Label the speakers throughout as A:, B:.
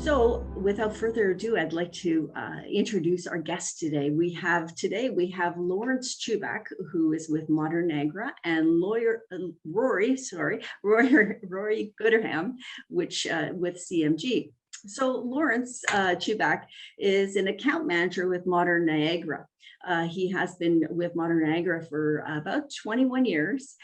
A: So without further ado, I'd like to introduce our guest today. We have Lawrence Chubak, who is with Modern Agra, and Rory Gooderham, which with CMG. So Lawrence Chubak is an account manager with Modern Niagara. He has been with Modern Niagara for about 21 years.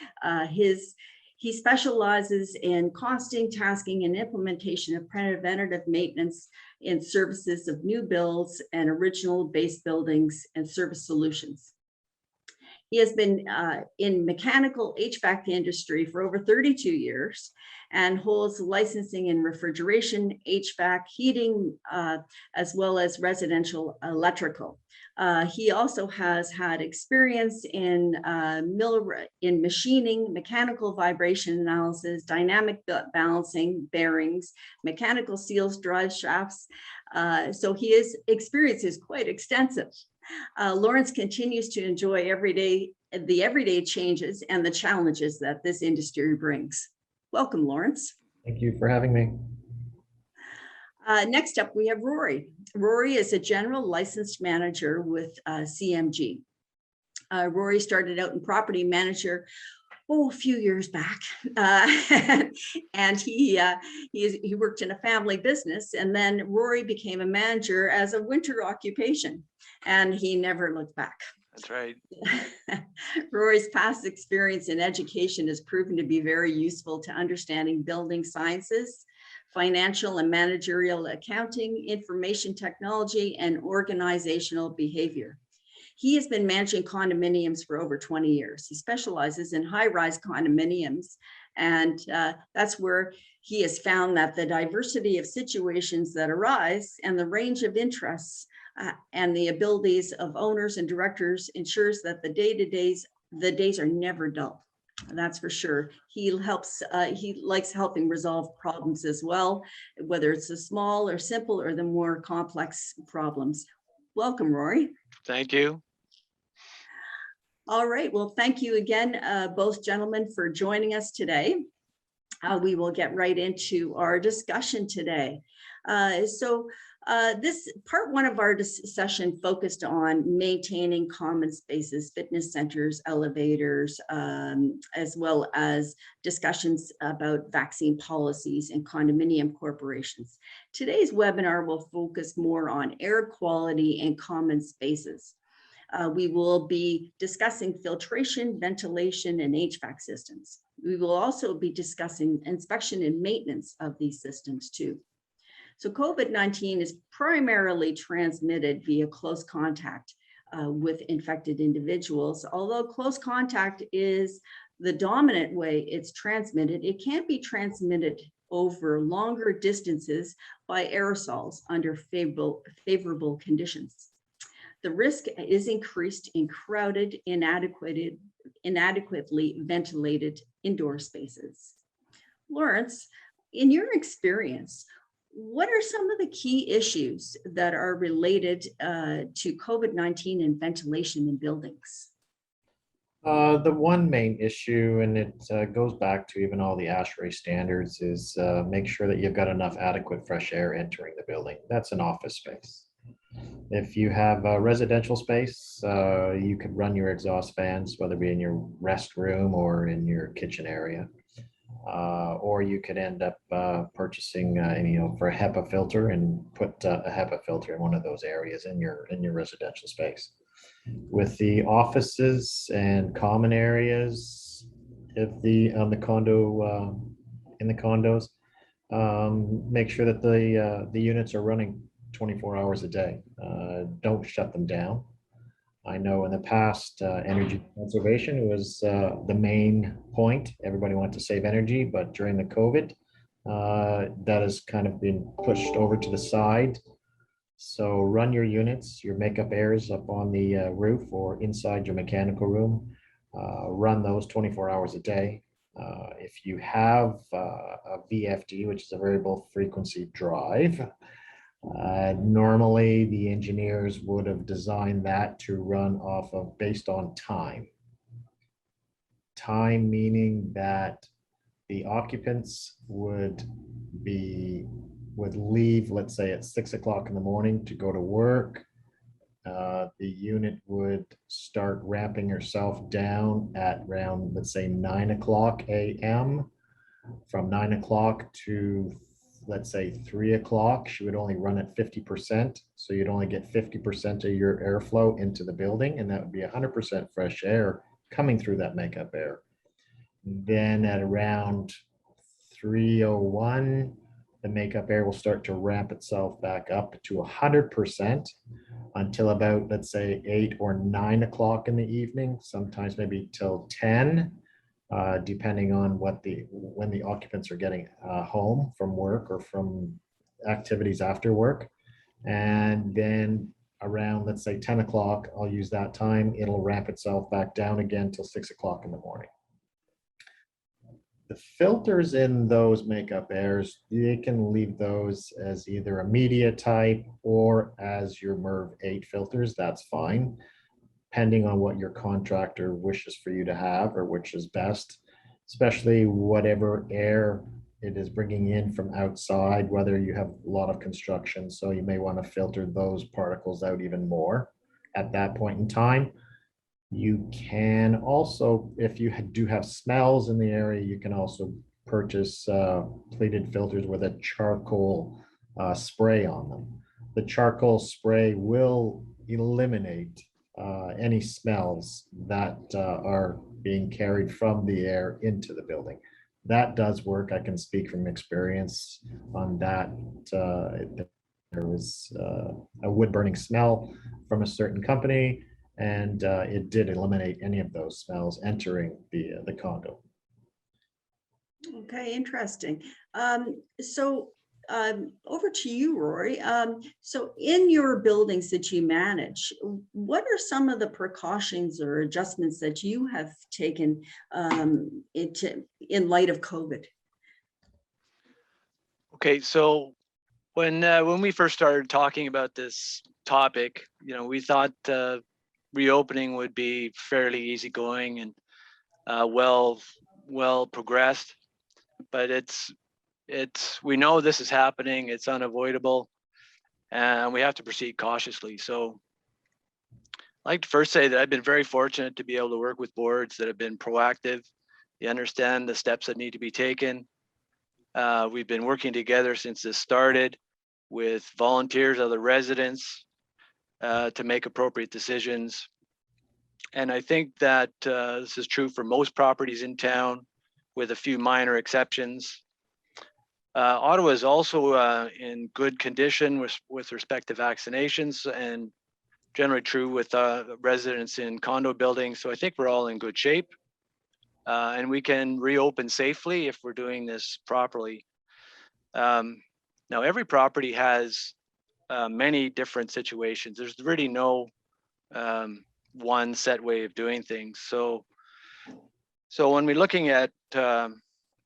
A: He specializes in costing, tasking, and implementation of preventative maintenance in services of new builds and original base buildings and service solutions. He has been in mechanical HVAC industry for over 32 years and holds licensing in refrigeration, HVAC, heating, as well as residential electrical. He also has had experience in machining, mechanical vibration analysis, dynamic balancing, bearings, mechanical seals, drive shafts. So his experience is quite extensive. Lawrence continues to enjoy the everyday changes and the challenges that this industry brings. Welcome, Lawrence.
B: Thank you for having me.
A: Next up, we have Rory. Rory is a general licensed manager with CMG. Rory started out in property manager a few years back, and he worked in a family business, and then Rory became a manager as a winter occupation, and he never looked back.
C: That's right.
A: Rory's past experience in education has proven to be very useful to understanding building sciences, financial and managerial accounting, information technology, and organizational behavior. He has been managing condominiums for over 20 years. He specializes in high-rise condominiums, and that's where he has found that the diversity of situations that arise and the range of interests and the abilities of owners and directors ensures that the days are never dull. That's for sure. He likes helping resolve problems as well, whether it's the small or simple or the more complex problems. Welcome, Rory.
C: Thank you.
A: All right. Well, thank you again, both gentlemen, for joining us today. We will get right into our discussion today. This part one of our session focused on maintaining common spaces, fitness centers, elevators, as well as discussions about vaccine policies and condominium corporations. Today's webinar will focus more on air quality and common spaces. We will be discussing filtration, ventilation, and HVAC systems. We will also be discussing inspection and maintenance of these systems too. So COVID-19 is primarily transmitted via close contact with infected individuals. Although close contact is the dominant way it's transmitted, it can be transmitted over longer distances by aerosols under favorable conditions. The risk is increased in crowded, inadequately ventilated indoor spaces. Lawrence, in your experience, what are some of the key issues that are related to COVID-19 and ventilation in buildings?
B: The one main issue, and it goes back to even all the ASHRAE standards, is make sure that you've got enough adequate fresh air entering the building. That's an office space. If you have a residential space, you could run your exhaust fans, whether it be in your restroom or in your kitchen area. Or you could end up purchasing, for a HEPA filter and put a HEPA filter in one of those areas in your residential space. With the offices and common areas of the condos, make sure that the units are running 24 hours a day. Don't shut them down. I know in the past, energy conservation was the main point. Everybody wanted to save energy, but during the COVID, that has kind of been pushed over to the side. So run your units, your makeup airs up on the roof or inside your mechanical room. Run those 24 hours a day. If you have a VFD, which is a variable frequency drive, normally the engineers would have designed that to run off of based on time. Time meaning that the occupants would be would leave, let's say at 6 o'clock in the morning to go to work, the unit would start ramping herself down at around, let's say 9 o'clock a.m. From 9 o'clock to, let's say 3 o'clock, she would only run at 50%. So you'd only get 50% of your airflow into the building, and that would be 100% fresh air coming through that makeup air. Then at around 3:01, the makeup air will start to ramp itself back up to 100% until about, let's say 8 or 9 o'clock in the evening, sometimes maybe till 10, depending on when the occupants are getting home from work or from activities after work. And then around, let's say 10 o'clock, I'll use that time, it'll ramp itself back down again till 6 o'clock in the morning. The filters in those makeup airs, they can leave those as either a media type or as your MERV 8 filters. That's fine, depending on what your contractor wishes for you to have or which is best, especially whatever air it is bringing in from outside, whether you have a lot of construction. So you may want to filter those particles out even more at that point in time. You can also, if you do have smells in the area, you can also purchase pleated filters with a charcoal spray on them. The charcoal spray will eliminate any smells that are being carried from the air into the building. That does work. I can speak from experience on that. There was a wood burning smell from a certain company, and it did eliminate any of those smells entering the condo.
A: Okay, interesting. So over to you, Rory. So in your buildings that you manage, what are some of the precautions or adjustments that you have taken in light of COVID?
C: Okay, so when we first started talking about this topic, we thought reopening would be fairly easygoing and well progressed, but we know this is happening, it's unavoidable, and we have to proceed cautiously. So I'd like to first say that I've been very fortunate to be able to work with boards that have been proactive. They understand the steps that need to be taken. We've been working together since this started with volunteers, other residents, to make appropriate decisions. And I think that this is true for most properties in town, with a few minor exceptions. Ottawa is also in good condition with respect to vaccinations, and generally true with residents in condo buildings. So I think we're all in good shape. And we can reopen safely if we're doing this properly. Now, every property has many different situations. There's really no one set way of doing things. So when we're looking at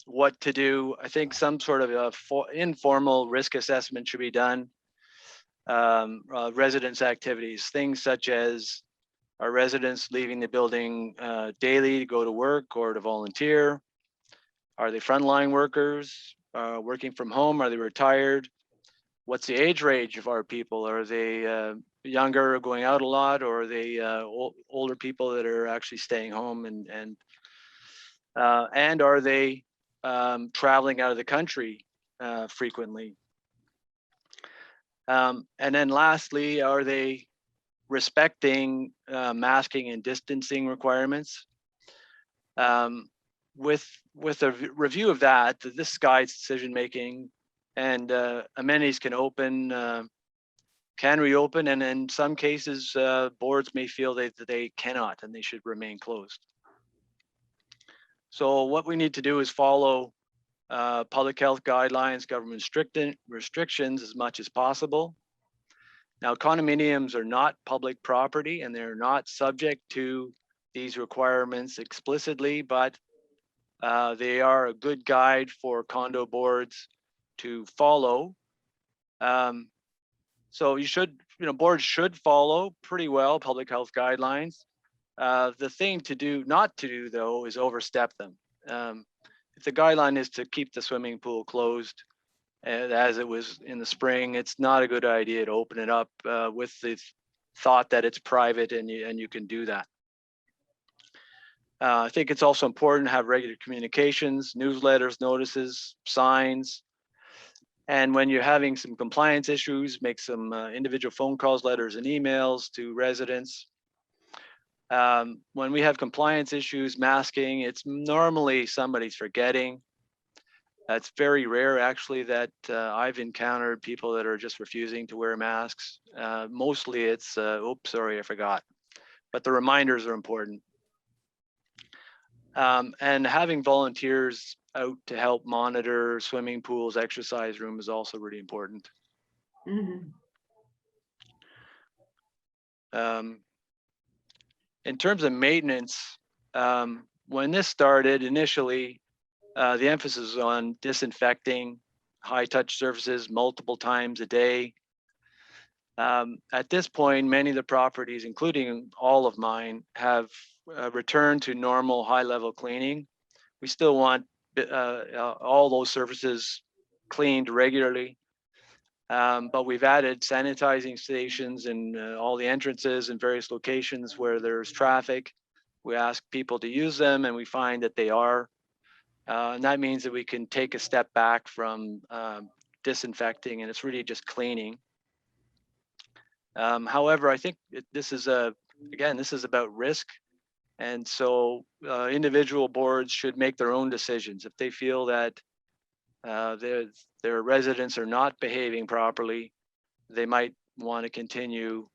C: what to do, I think some sort of informal risk assessment should be done. Residents' activities, things such as, are residents leaving the building daily to go to work or to volunteer? Are they frontline workers working from home? Are they retired? What's the age range of our people? Are they younger, going out a lot, or are they older people that are actually staying home? And are they traveling out of the country frequently? And then lastly, are they respecting masking and distancing requirements? With a review of that, this guides decision making, and amenities can reopen, and in some cases, boards may feel that they cannot and they should remain closed. So what we need to do is follow public health guidelines, government restrictions as much as possible. Now, condominiums are not public property and they're not subject to these requirements explicitly, but they are a good guide for condo boards to follow. So boards should follow pretty well public health guidelines. The thing not to do though, is overstep them. If the guideline is to keep the swimming pool closed, And as it was in the spring, it's not a good idea to open it up with the thought that it's private and you can do that. I think it's also important to have regular communications, newsletters, notices, signs. And when you're having some compliance issues, make some individual phone calls, letters, and emails to residents. When we have compliance issues, masking, it's normally somebody's forgetting. It's very rare, actually, that I've encountered people that are just refusing to wear masks. Mostly it's, oops, sorry, I forgot. But the reminders are important. And having volunteers out to help monitor swimming pools, exercise room is also really important.
A: Mhm.
C: In terms of maintenance, when this started initially, the emphasis was on disinfecting high touch surfaces multiple times a day. At this point, many of the properties, including all of mine, have returned to normal high level cleaning. We still want all those surfaces cleaned regularly. But we've added sanitizing stations in all the entrances in various locations where there's traffic. We ask people to use them and we find that they are. And that means that we can take a step back from disinfecting and it's really just cleaning. However, I think this is about risk. And so individual boards should make their own decisions. If they feel that their residents are not behaving properly, they might want to continue,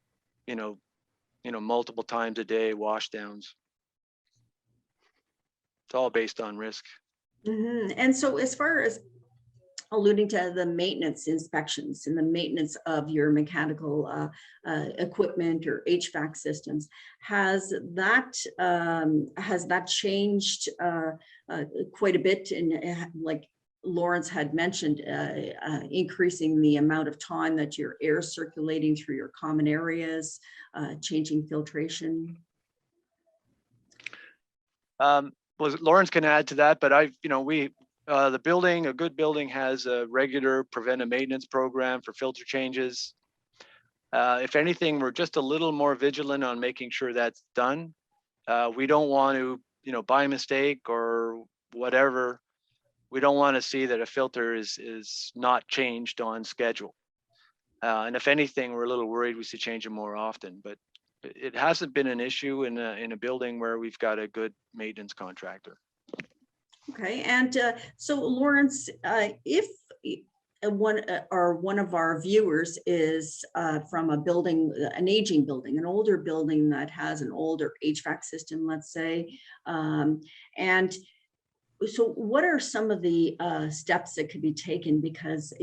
C: multiple times a day wash downs. It's all based on risk.
A: Mhm. And so as far as alluding to the maintenance inspections and the maintenance of your mechanical equipment or HVAC systems, has that changed quite a bit? And like Lawrence had mentioned, increasing the amount of time that your air circulating through your common areas, changing filtration.
C: Was Lawrence can add to that, but the building, a good building has a regular preventive maintenance program for filter changes. If anything, we're just a little more vigilant on making sure that's done. We don't want to, by mistake or whatever, we don't want to see that a filter is not changed on schedule. And if anything, we're a little worried we should change it more often, but it hasn't been an issue in a building where we've got a good maintenance contractor.
A: Okay, and so Lawrence, if one of our viewers is from a building, an aging building, an older building that has an older HVAC system, let's say, and so what are some of the steps that could be taken? Because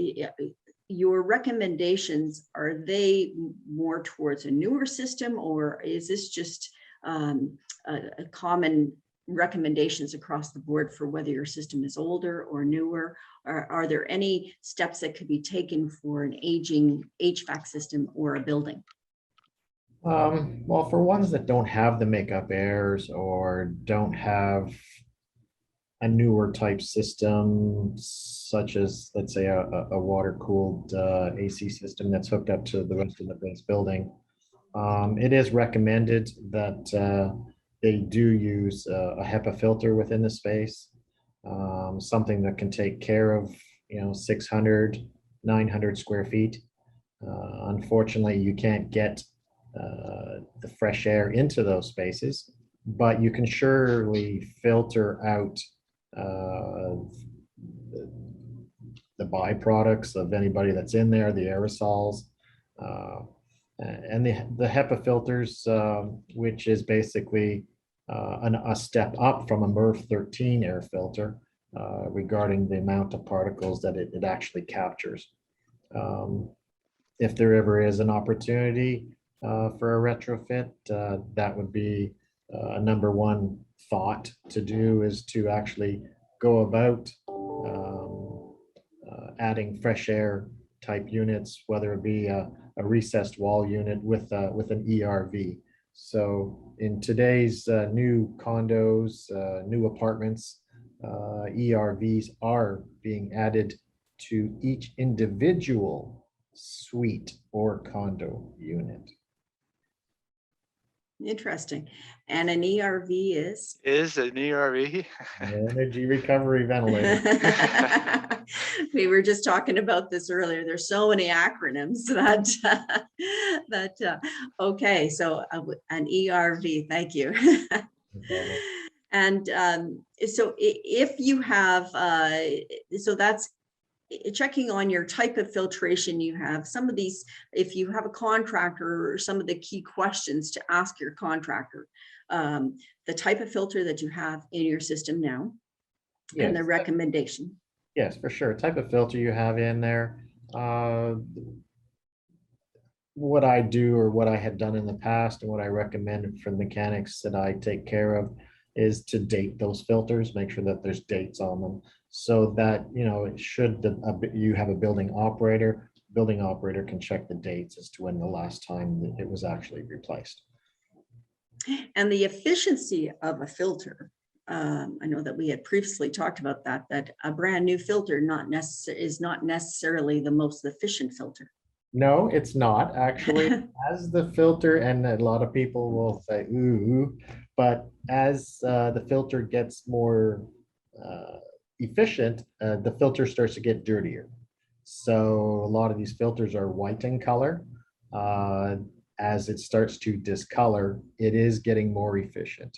A: your recommendations, are they more towards a newer system, or is this just a common recommendations across the board for whether your system is older or newer? Are there any steps that could be taken for an aging HVAC system or a building?
B: Well, for ones that don't have the makeup airs or don't have a newer type system, such as, let's say, a water-cooled AC system that's hooked up to the rest of the base building, it is recommended that they do use a HEPA filter within the space, something that can take care of 600, 900 square feet. Unfortunately, you can't get the fresh air into those spaces, but you can surely filter out the byproducts of anybody that's in there, the aerosols, and the HEPA filters, which is basically a step up from a MERV 13 air filter regarding the amount of particles that it actually captures. If there ever is an opportunity for a retrofit, that would be a number one thought to do, is to actually go about adding fresh air type units, whether it be a recessed wall unit with an ERV. So in today's new condos, new apartments, ERVs are being added to each individual suite or condo unit.
A: Interesting. And an ERV is?
C: Is an ERV?
B: Energy recovery ventilator.
A: We were just talking about this earlier. There's so many acronyms okay, so an ERV, thank you. And so if you have, so that's checking on your type of filtration you have. Some of these, if you have a contractor, or some of the key questions to ask your contractor, the type of filter that you have in your system now,
B: Yes.
A: and the recommendation.
B: Yes, for sure. Type of filter you have in there. What I do, or what I had done in the past, and what I recommend for mechanics that I take care of, is to date those filters, make sure that there's dates on them, so that, you know, you have a building operator can check the dates as to when the last time that it was actually replaced.
A: And the efficiency of a filter. I know that we had previously talked about that a brand new filter is not necessarily the most efficient filter.
B: No, it's not actually. As the filter, and a lot of people will say, ooh, but as the filter gets more efficient, the filter starts to get dirtier. So a lot of these filters are white in color. As it starts to discolor, it is getting more efficient.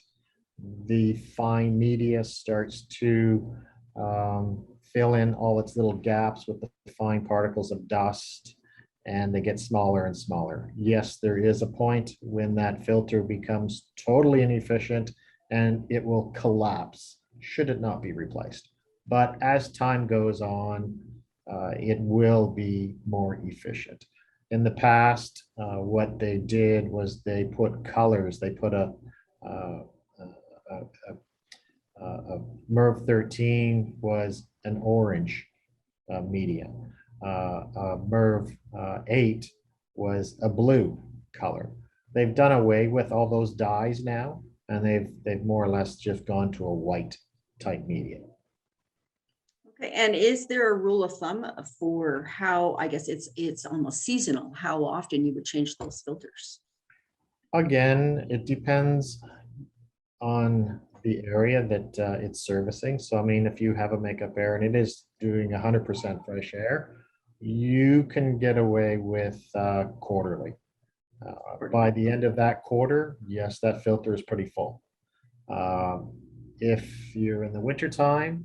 B: The fine media starts to fill in all its little gaps with the fine particles of dust, and they get smaller and smaller. Yes, there is a point when that filter becomes totally inefficient and it will collapse should it not be replaced. But as time goes on, it will be more efficient. In the past, what they did was they put colors. They put a MERV 13 was an orange media. MERV 8 was a blue color. They've done away with all those dyes now, and they've more or less just gone to a white type media.
A: Okay, and is there a rule of thumb for how, I guess it's almost seasonal, how often you would change those filters?
B: Again, it depends on the area that it's servicing. So, I mean, if you have a makeup air and it is doing 100% fresh air, you can get away with quarterly. By the end of that quarter, yes, that filter is pretty full. If you're in the wintertime,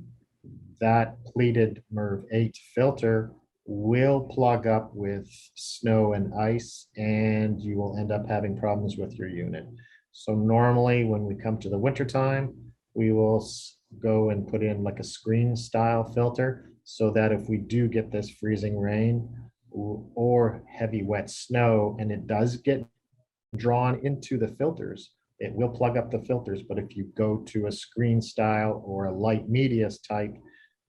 B: that pleated MERV 8 filter will plug up with snow and ice, and you will end up having problems with your unit. So normally when we come to the winter time, we will go and put in like a screen style filter, so that if we do get this freezing rain or heavy wet snow and it does get drawn into the filters, it will plug up the filters. But if you go to a screen style or a light media type,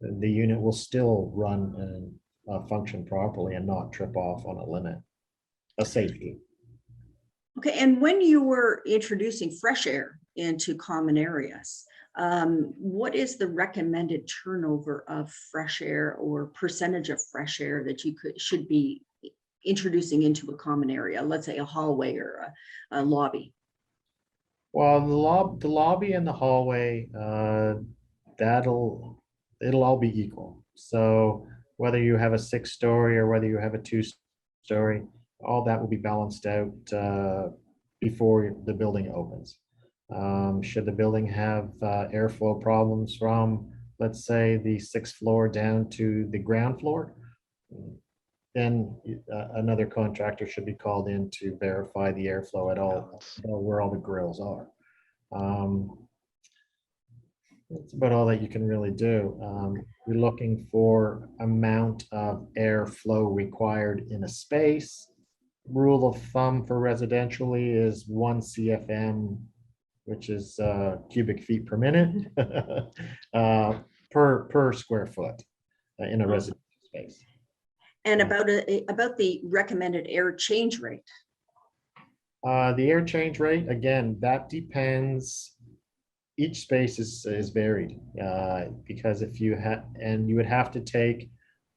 B: the unit will still run and function properly and not trip off on a limit, a safety.
A: Okay, and when you were introducing fresh air into common areas, what is the recommended turnover of fresh air or percentage of fresh air that you should be introducing into a common area, let's say a hallway or a lobby?
B: Well, the lobby and the hallway, it'll all be equal. So whether you have a 6-story or whether you have a 2-story, all that will be balanced out before the building opens. Should the building have airflow problems from, let's say, the 6th floor down to the ground floor, then another contractor should be called in to verify the airflow at all, where all the grills are. That's about all that you can really do. You're looking for amount of airflow required in a space. Rule of thumb for residentially is 1 CFM, which is cubic feet per minute, per square foot in a residential space.
A: And about the recommended air change rate.
B: The air change rate, again, that depends. Each space is varied because if you have, and you would have to take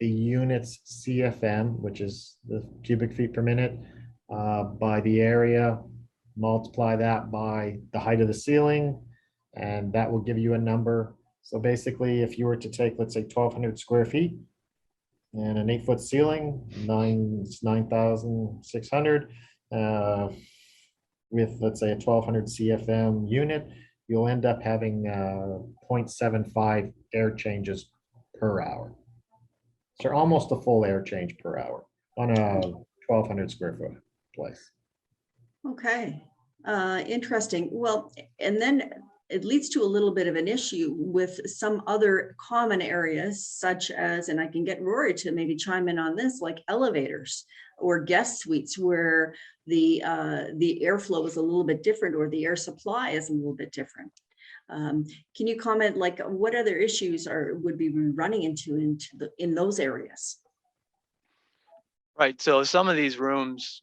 B: the unit's CFM, which is the cubic feet per minute, by the area, multiply that by the height of the ceiling, and that will give you a number. So basically, if you were to take, let's say, 1,200 square feet and an 8-foot ceiling, 9,600, with, let's say, a 1,200 CFM unit, you'll end up having 0.75 air changes per hour. So almost a full air change per hour on a 1,200 square foot place.
A: Okay, interesting. Well, and then it leads to a little bit of an issue with some other common areas, such as, and I can get Rory to maybe chime in on this, like elevators or guest suites, where the airflow is a little bit different, or the air supply is a little bit different. Can you comment, like, what other issues would be running into in those areas?
C: Right. So some of these rooms,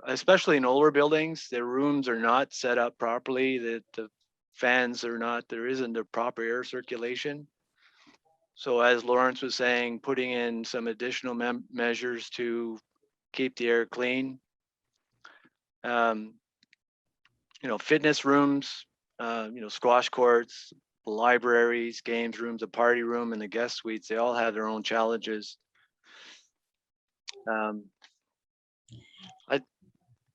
C: especially in older buildings, their rooms are not set up properly. The fans are not, there isn't a proper air circulation. So as Lawrence was saying, putting in some additional measures to keep the air clean. Fitness rooms, squash courts, libraries, games rooms, a party room, and the guest suites, they all have their own challenges.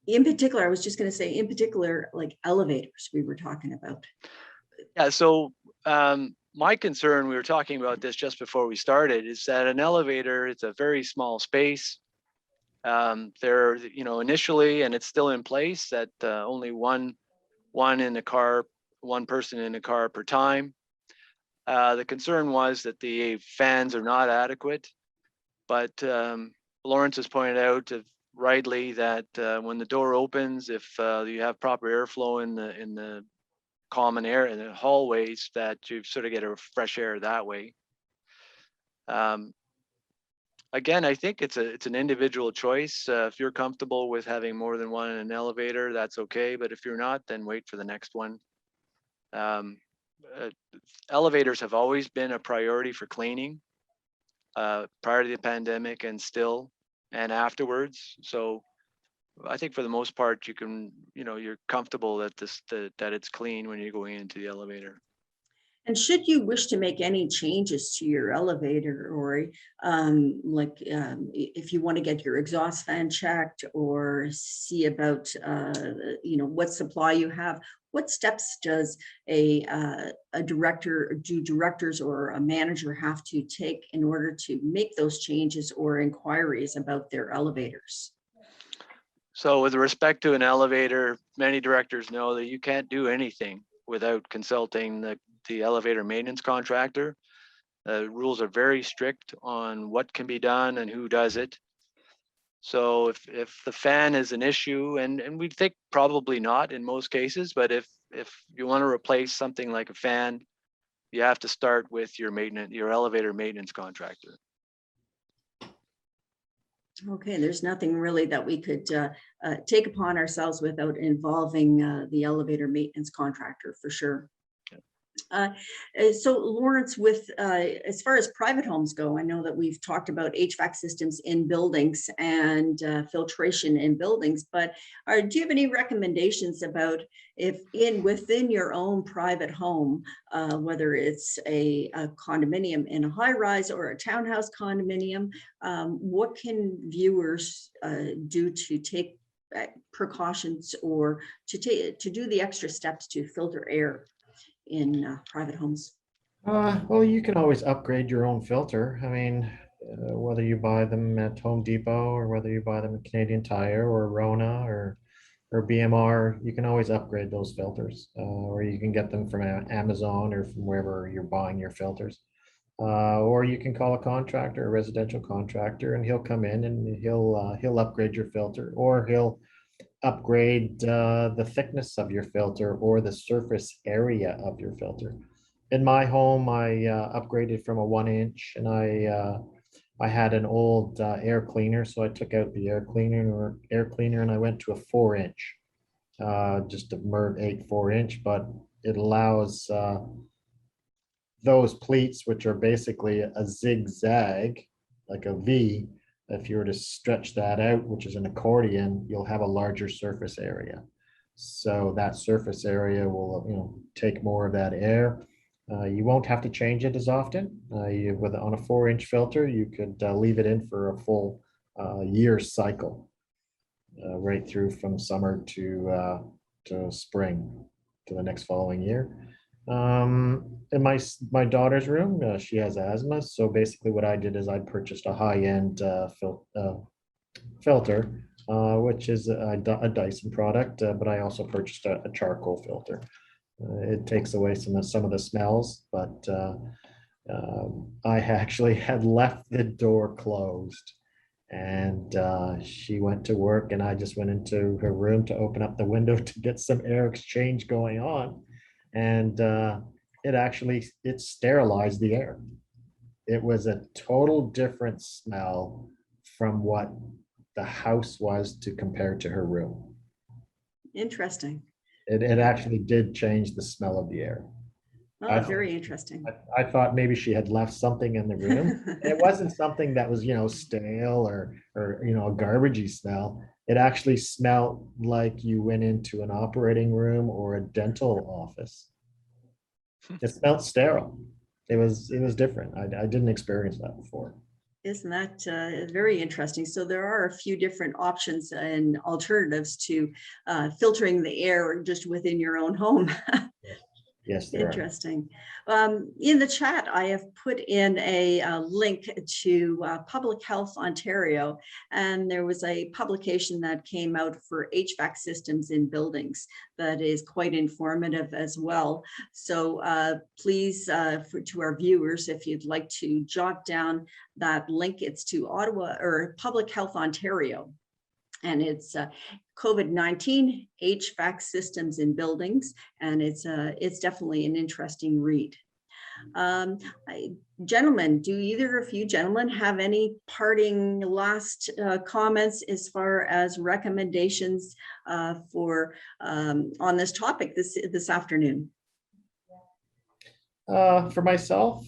A: In particular, I was just going to say, in particular, like elevators we were talking about.
C: Yeah, so my concern, we were talking about this just before we started, is that an elevator, it's a very small space. There, initially, and it's still in place, that only one in a car, one person in a car per time. The concern was that the fans are not adequate, but Lawrence has pointed out rightly that when the door opens, if you have proper airflow in the common air in the hallways, that you sort of get a fresh air that way. Again, I think it's an individual choice. If you're comfortable with having more than one in an elevator, that's okay. But if you're not, then wait for the next one. Elevators have always been a priority for cleaning prior to the pandemic, and still, and afterwards. So I think for the most part, you're comfortable that that it's clean when you're going into the elevator.
A: And should you wish to make any changes to your elevator, or if you want to get your exhaust fan checked, or see about what supply you have, what steps does a directors or a manager have to take in order to make those changes or inquiries about their elevators?
C: So with respect to an elevator, many directors know that you can't do anything without consulting the elevator maintenance contractor. Rules are very strict on what can be done and who does it. So if the fan is an issue, and we think probably not in most cases, but if you want to replace something like a fan, you have to start with your elevator maintenance contractor.
A: Okay, there's nothing really that we could take upon ourselves without involving the elevator maintenance contractor, for sure. So Lawrence, with as far as private homes go, I know that we've talked about HVAC systems in buildings and filtration in buildings, but do you have any recommendations about if within your own private home, whether it's a condominium in a high rise or a townhouse condominium, what can viewers do to take precautions, or to do the extra steps to filter air in private homes?
B: Well, you can always upgrade your own filter. I mean, whether you buy them at Home Depot, or whether you buy them at Canadian Tire or Rona or BMR, you can always upgrade those filters, or you can get them from Amazon or from wherever you're buying your filters. Or you can call a contractor, a residential contractor, and he'll come in and he'll upgrade your filter, or he'll upgrade the thickness of your filter or the surface area of your filter. In my home, I upgraded from a 1-inch, and I had an old air cleaner, so I took out the air cleaner and I went to a 4-inch, just a MERV 8 4-inch, but it allows those pleats, which are basically a zigzag, like a V, if you were to stretch that out, which is an accordion, you'll have a larger surface area. So that surface area will, take more of that air. You won't have to change it as often. On a 4-inch filter, you could leave it in for a full year cycle, right through from summer to spring to the next following year. In my daughter's room, she has asthma, so basically what I did is I purchased a high-end filter, which is a Dyson product, but I also purchased a charcoal filter. It takes away some of the smells, but I actually had left the door closed, and she went to work, and I just went into her room to open up the window to get some air exchange going on, and it sterilized the air. It was a total different smell from what the house was to compare to her room.
A: Interesting.
B: It actually did change the smell of the air.
A: Oh, very interesting.
B: I thought maybe she had left something in the room. It wasn't something that was, stale or a garbagey smell. It actually smelled like you went into an operating room or a dental office. It smelled sterile. It was different. I didn't experience that before.
A: Isn't that very interesting? So there are a few different options and alternatives to filtering the air just within your own home.
B: Yes, there
A: Interesting. In the chat, I have put in a link to Public Health Ontario, and there was a publication that came out for HVAC systems in buildings that is quite informative as well. So please, to our viewers, if you'd like to jot down that link, it's to Ottawa or Public Health Ontario. And it's COVID-19 HVAC systems in buildings, and it's definitely an interesting read. Gentlemen, do either of you gentlemen have any parting last comments as far as recommendations for on this topic this afternoon?
B: For myself,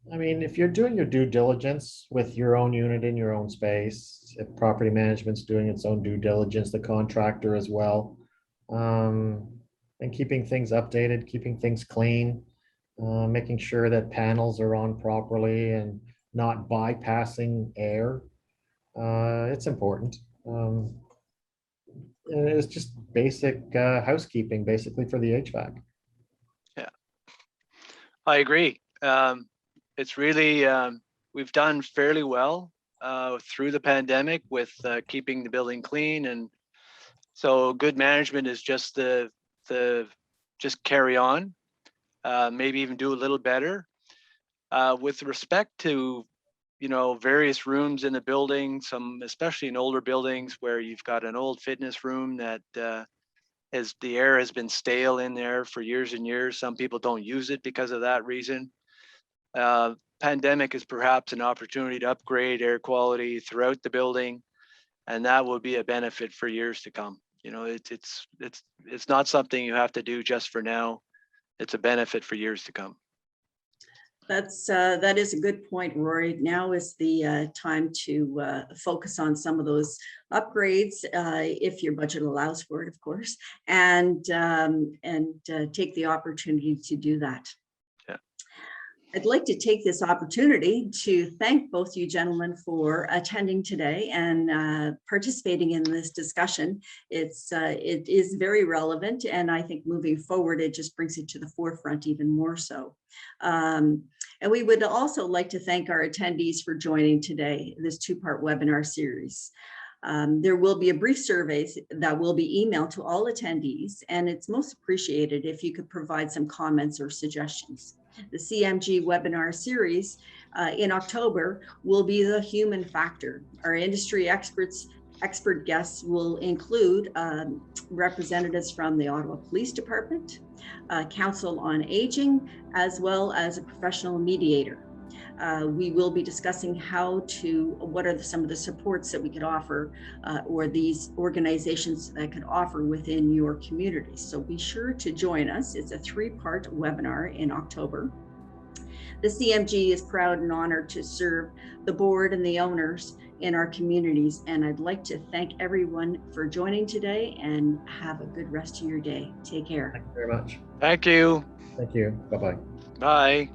B: if you're doing your due diligence with your own unit in your own space, if property management's doing its own due diligence, the contractor as well, and keeping things updated, keeping things clean, making sure that panels are on properly and not bypassing air. It's important. And it's just basic housekeeping, basically, for the HVAC.
C: Yeah, I agree. It's really, we've done fairly well through the pandemic with keeping the building clean. And so good management is just just carry on, maybe even do a little better. With respect to, various rooms in the building, especially in older buildings where you've got an old fitness room that the air has been stale in there for years and years. Some people don't use it because of that reason. Pandemic is perhaps an opportunity to upgrade air quality throughout the building, and that will be a benefit for years to come. It's not something you have to do just for now. It's a benefit for years to come.
A: That is a good point, Rory. Now is the time to focus on some of those upgrades, if your budget allows for it, of course, and take the opportunity to do that. I'd like to take this opportunity to thank both you gentlemen for attending today and participating in this discussion. It is very relevant, and I think moving forward, it just brings it to the forefront even more so. And we would also like to thank our attendees for joining today, this two-part webinar series. There will be a brief survey that will be emailed to all attendees, and it's most appreciated if you could provide some comments or suggestions. The CMG webinar series in October will be the human factor. Our industry expert guests will include representatives from the Ottawa Police Department, Council on Aging, as well as a professional mediator. We will be discussing what are some of the supports that we could offer or these organizations that could offer within your community. So be sure to join us. It's a 3-part webinar in October. The CMG is proud and honored to serve the board and the owners in our communities. And I'd like to thank everyone for joining today, and have a good rest of your day. Take care.
B: Thank you very much.
C: Thank you.
B: Thank you. Bye-bye.
C: Bye.